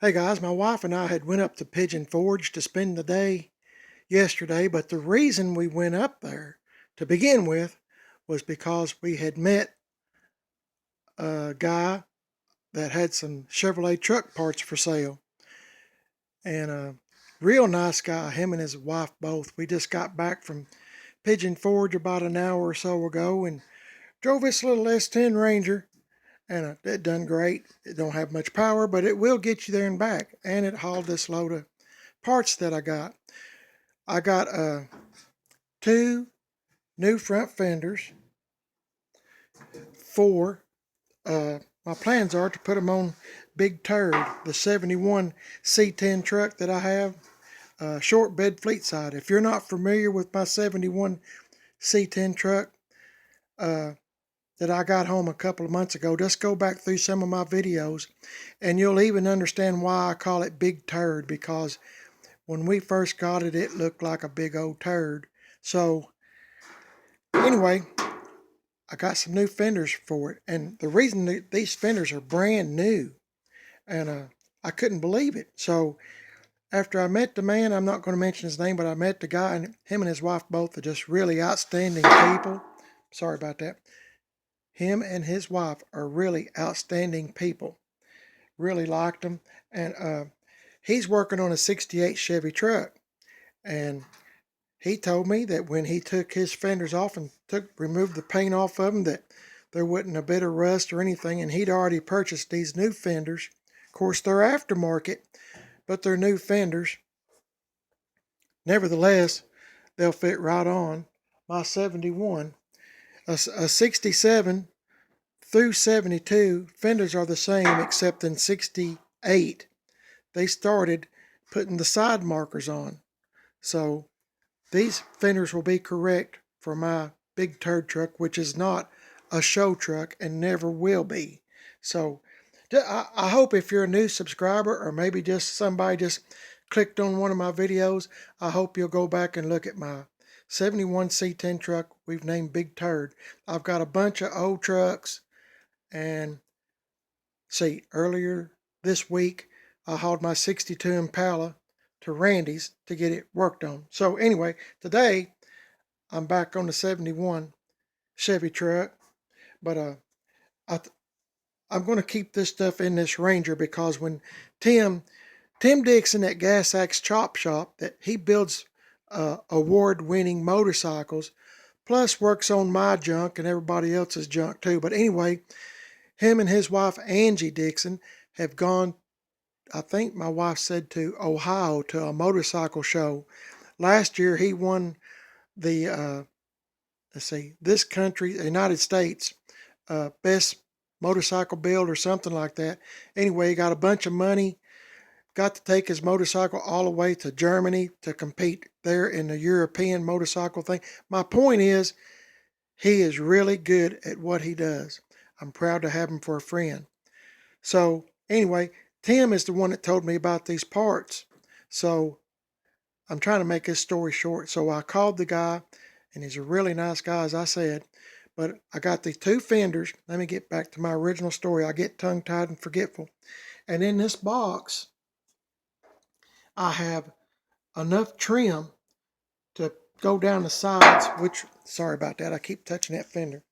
Hey guys, my wife and I had went up to Pigeon Forge to spend the day yesterday, but the reason we went up there to begin with was because we had met a guy that had some Chevrolet truck parts for sale. And a real nice guy, him and his wife both. We just got back from Pigeon Forge about an hour or so ago and drove this little S10 Ranger, and it done great. It don't have much power, but it will get you there and back. And it hauled this load of parts that I got. I got two new front fenders. Four, my plans are to put them on Big Turd, the 71 C10 truck that I have, short bed Fleetside. If you're not familiar with my 71 C10 truck uh, that I got home a couple of months ago, just go back through some of my videos and you'll even understand why I call it Big Turd, because when we first got it, it looked like a big old turd. So anyway, I got some new fenders for it, and the reason that these fenders are brand new, and I couldn't believe it. So after I met the man, I'm not going to mention his name, but I met the guy, and him and his wife both are just really outstanding people. Sorry about that. Him and his wife are really outstanding people. Really liked them, and he's working on a '68 Chevy truck, and he told me that when he took his fenders off and removed the paint off of them, that there wasn't a bit of rust or anything, and he'd already purchased these new fenders. Of course, they're aftermarket, but they're new fenders. Nevertheless, they'll fit right on my 71. A 67 through 72 fenders are the same, except in 68 they started putting the side markers on. So these fenders will be correct for my Big Turd truck, which is not a show truck and never will be. So I hope if you're a new subscriber, or maybe just somebody just clicked on one of my videos, I hope you'll go back and look at my 71 C10 truck we've named Big Turd. I've got a bunch of old trucks, and see, earlier this week I hauled my 62 Impala to Randy's to get it worked on. So anyway, today I'm back on the 71 Chevy truck, but I, I'm going to keep this stuff in this Ranger, because when Tim Dixon at Gas Axe Chop Shop, that he builds award-winning motorcycles, plus works on my junk and everybody else's junk too. But anyway, him and his wife Angie Dixon have gone, I think my wife said, to Ohio to a motorcycle show. Last year he won the let's see, this country, the United States, best motorcycle build or something like that. Anyway, he got a bunch of money, got to take his motorcycle all the way to Germany to compete there in the European motorcycle thing. My point is, he is really good at what he does. I'm proud to have him for a friend. So anyway, Tim is the one that told me about these parts. So I'm trying to make this story short. So I called the guy, and he's a really nice guy, as I said. But I got the two fenders. Let me get back to my original story. I get tongue-tied and forgetful. And in this box, I have enough trim to go down the sides, which, sorry about that, I keep touching that fender,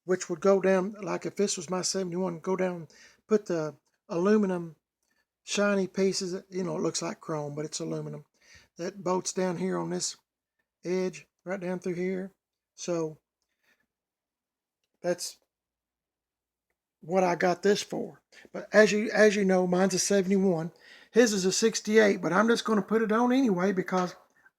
which would go down, like if this was my 71, go down, put the aluminum shiny pieces, you know, it looks like chrome, but it's aluminum, that bolts down here on this edge, right down through here. So that's what I got this for. But as you know, mine's a 71. His is a 68, but I'm just going to put it on anyway because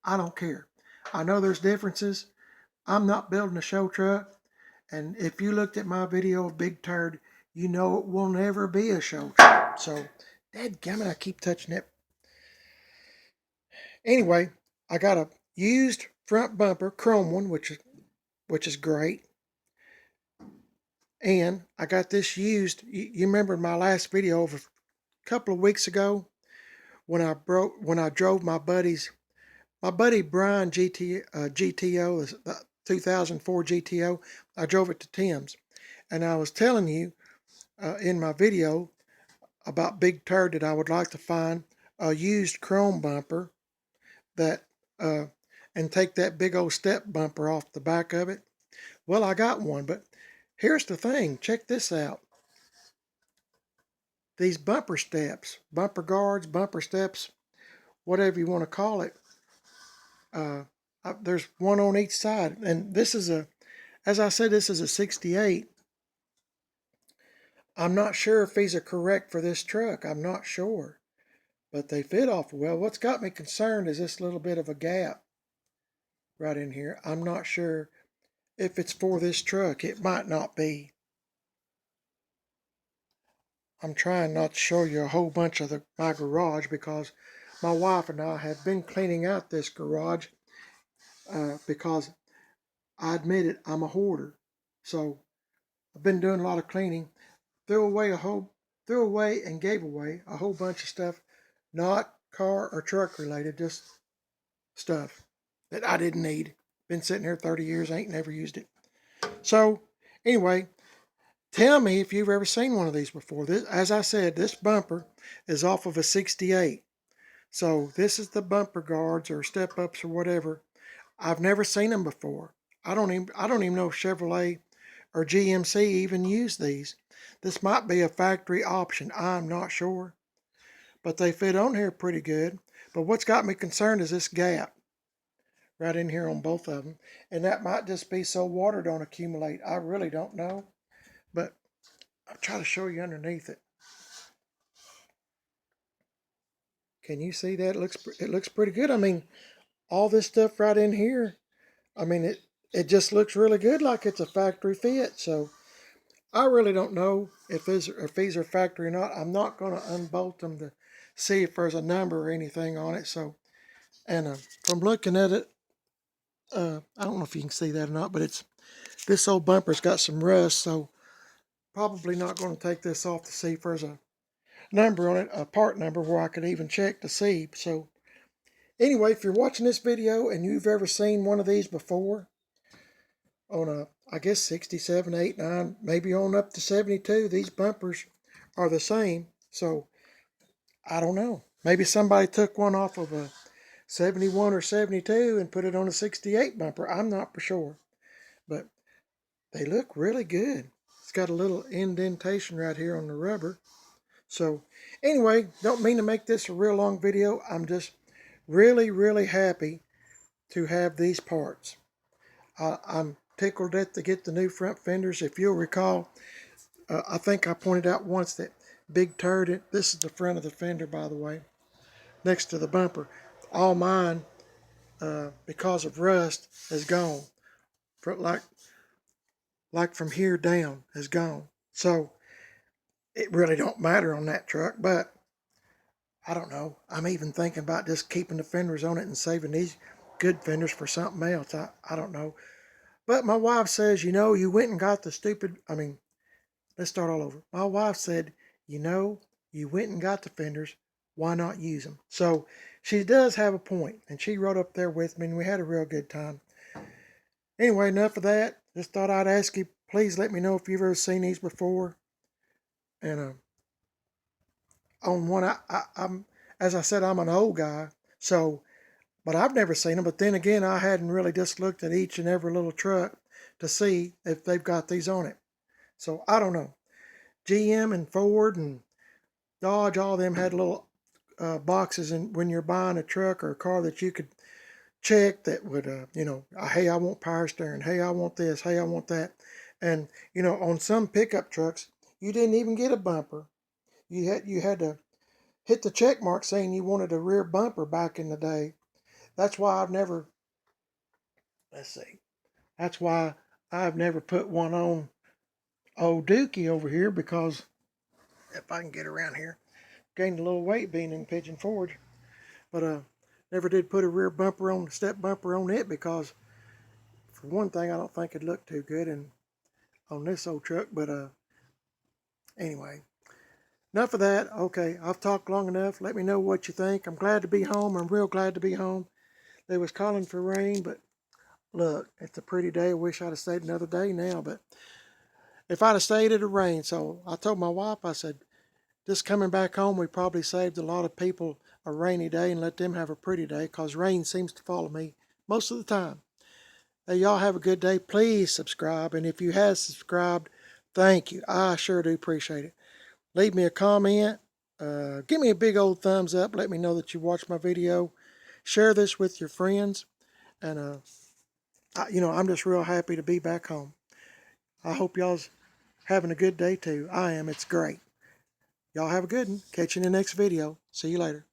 I don't care. I know there's differences. I'm not building a show truck. And if you looked at my video of Big Turd, you know it will never be a show truck. So, dadgummit, I keep touching it. Anyway, I got a used front bumper, chrome one, which is great. And I got this used. You remember my last video of a couple of weeks ago when I drove my buddy Brian GTO, the 2004 GTO. I drove it to Tim's, and I was telling you in my video about Big Turd that I would like to find a used chrome bumper that and take that big old step bumper off the back of it. Well, I got one, but here's the thing. Check this out. These bumper steps, bumper guards, bumper steps, whatever you want to call it. Uh, there's one on each side, and this is as I said, this is a 68. I'm not sure if these are correct for this truck. I'm not sure, but they fit awful well. What's got me concerned is this little bit of a gap right in here. I'm not sure if it's for this truck. It might not be. I'm trying not to show you a whole bunch of my garage because my wife and I have been cleaning out this garage because I admit it, I'm a hoarder. So I've been doing a lot of cleaning. Threw away and gave away a whole bunch of stuff, not car or truck related, just stuff that I didn't need. Been sitting here 30 years, ain't never used it. So anyway, tell me if you've ever seen one of these before. This, as I said, this bumper is off of a 68. So this is the bumper guards or step ups or whatever. I've never seen them before. I don't even know if Chevrolet or GMC even use these. This might be a factory option. I'm not sure. But they fit on here pretty good. But what's got me concerned is this gap right in here on both of them. And that might just be so water don't accumulate. I really don't know. But I'll try to show you underneath it. Can you see that? It looks pretty good. I mean, all this stuff right in here, I mean, it just looks really good, like it's a factory fit. So I really don't know if these are factory or not. I'm not going to unbolt them to see if there's a number or anything on it. So, and from looking at it, I don't know if you can see that or not, but this old bumper's got some rust. So probably not going to take this off to see if there's a number on it, a part number where I could even check to see. So anyway, if you're watching this video and you've ever seen one of these before on a, I guess 67, 8, 9, maybe on up to 72, these bumpers are the same. So I don't know. Maybe somebody took one off of a 71 or 72 and put it on a 68 bumper. I'm not for sure. But they look really good. It's got a little indentation right here on the rubber. So anyway, don't mean to make this a real long video. I'm just really happy to have these parts. I'm tickled to get the new front fenders. If you'll recall, I think I pointed out once that Big Turd, this is the front of the fender, by the way, next to the bumper. All mine, because of rust, is gone. Like from here down, is gone. So it really don't matter on that truck, but I don't know. I'm even thinking about just keeping the fenders on it and saving these good fenders for something else. I don't know. But my wife says, you went and got the stupid, let's start all over. My wife said, you went and got the fenders. Why not use them? So she does have a point, and she rode up there with me, and we had a real good time. Anyway, enough of that. Just thought I'd ask you, please let me know if you've ever seen these before. And on one, I'm, as I said, I'm an old guy, so, but I've never seen them. But then again, I hadn't really just looked at each and every little truck to see if they've got these on it. So I don't know. GM and Ford and Dodge, all of them had little boxes in when you're buying a truck or a car that you could check that would, hey, I want power steering. Hey, I want this. Hey, I want that. And, on some pickup trucks, you didn't even get a bumper. You had to hit the check mark saying you wanted a rear bumper back in the day. That's why let's see. That's why I've never put one on old Dookie over here, because if I can get around here, gained a little weight being in Pigeon Forge, but never did put a rear bumper on, step bumper on it, because for one thing, I don't think it'd look too good on this old truck. But anyway, enough of that. Okay, I've talked long enough. Let me know what you think. I'm glad to be home. I'm real glad to be home. They was calling for rain, but look, it's a pretty day. I wish I'd have stayed another day now, but if I'd have stayed, it'd have rained. So I told my wife, I said, Just coming back home, we probably saved a lot of people a rainy day and let them have a pretty day, because rain seems to follow me most of the time. Hey, y'all have a good day. Please subscribe. And if you have subscribed, thank you. I sure do appreciate it. Leave me a comment. Give me a big old thumbs up. Let me know that you watched my video. Share this with your friends. And, I'm just real happy to be back home. I hope y'all's having a good day too. I am. It's great. Y'all have a good one. Catch you in the next video. See you later.